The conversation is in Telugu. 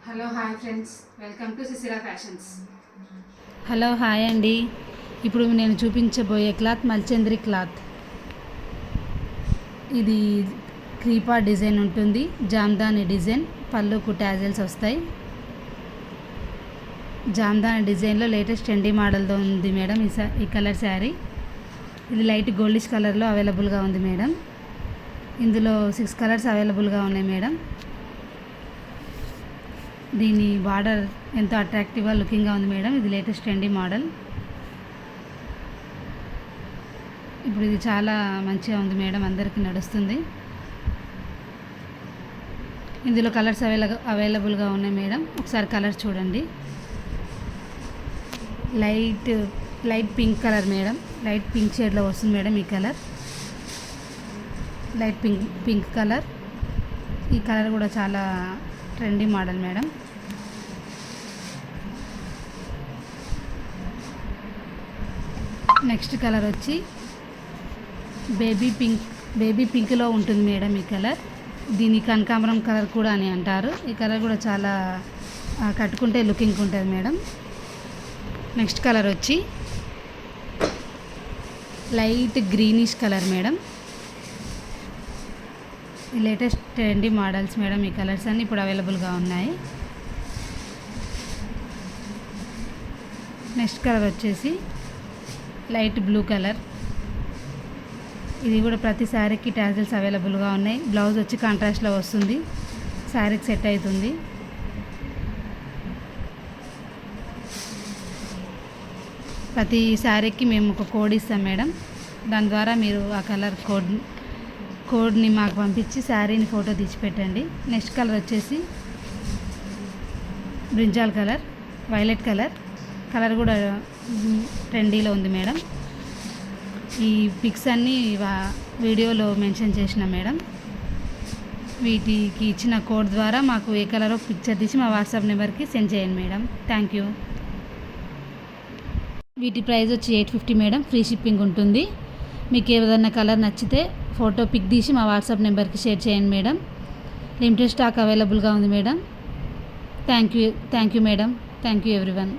Hello hi friends, welcome to సిసిరా fashions. Hello hi అండి. ఇప్పుడు నేను చూపించబోయే క్లాత్ మల్చంద్రి క్లాత్. ఇది క్రీపా డిజైన్ ఉంటుంది, జామ్దాని డిజైన్, పళ్ళుకు టాజిల్స్ వస్తాయి. జామ్దాని డిజైన్లో లేటెస్ట్ ట్రెండీ మోడల్తో ఉంది మేడం ఈ కలర్ శారీ. ఇది లైట్ గోల్డిష్ కలర్లో అవైలబుల్గా ఉంది మేడం. ఇందులో 6 కలర్స్ అవైలబుల్గా ఉన్నాయి మేడం. దీని బార్డర్ ఎంతో అట్రాక్టివ్గా లుకింగ్గా ఉంది మేడం. ఇది లేటెస్ట్ ట్రెండీ మోడల్. ఇప్పుడు ఇది చాలా మంచిగా ఉంది మేడం, అందరికీ నడుస్తుంది. ఇందులో కలర్స్ అవైలబుల్గా ఉన్నాయి మేడం. ఒకసారి కలర్ చూడండి. Light pink colour madam. Light pink షేడ్లో వస్తుంది మేడం ఈ కలర్. Light pink colour. ఈ కలర్ కూడా చాలా trendy model madam. Next colour వచ్చి బేబీ పింక్లో ఉంటుంది మేడం ఈ కలర్. దీని కనకాంబరం కలర్ కూడా అని అంటారు. ఈ కలర్ కూడా చాలా కట్టుకుంటే లుకింగ్ ఉంటుంది మేడం. నెక్స్ట్ కలర్ వచ్చి లైట్ గ్రీనిష్ కలర్ మేడం. ఈ లేటెస్ట్ ట్రెండీ మోడల్స్ మేడం. ఈ కలర్స్ అన్నీ ఇప్పుడు అవైలబుల్గా ఉన్నాయి. నెక్స్ట్ కలర్ వచ్చేసి లైట్ బ్లూ కలర్. ఇది కూడా ప్రతి శారీకి టాజిల్స్ అవైలబుల్గా ఉన్నాయి. బ్లౌజ్ వచ్చి కాంట్రాస్ట్లో వస్తుంది, శారీకి సెట్ అవుతుంది. ప్రతి శారీకి మేము ఒక కోడ్ ఇస్తాం మేడం. దాని ద్వారా మీరు ఆ కలర్ కోడ్ని మాకు పంపించి శారీని ఫోటో తీసి పెట్టండి. నెక్స్ట్ కలర్ వచ్చేసి బ్రింజాల్ కలర్, వైలెట్ కలర్ కూడా ట్రెండీలో ఉంది మేడం. ఈ పిక్స్ అన్నీ వీడియోలో మెన్షన్ చేసిన మేడం. వీటికి ఇచ్చిన కోడ్ ద్వారా మాకు ఏ కలరో పిక్చర్ తీసి మా వాట్సాప్ నెంబర్కి సెండ్ చేయండి మేడం. Thank you. వీటి ప్రైస్ వచ్చి 850 మేడం. ఫ్రీ షిప్పింగ్ ఉంటుంది. మీకు ఏదైనా కలర్ నచ్చితే ఫోటో పిక్ తీసి మా వాట్సాప్ నెంబర్కి షేర్ చేయండి మేడం. లిమిటెడ్ స్టాక్ అవైలబుల్గా ఉంది madam. Thank you madam. Thank you everyone.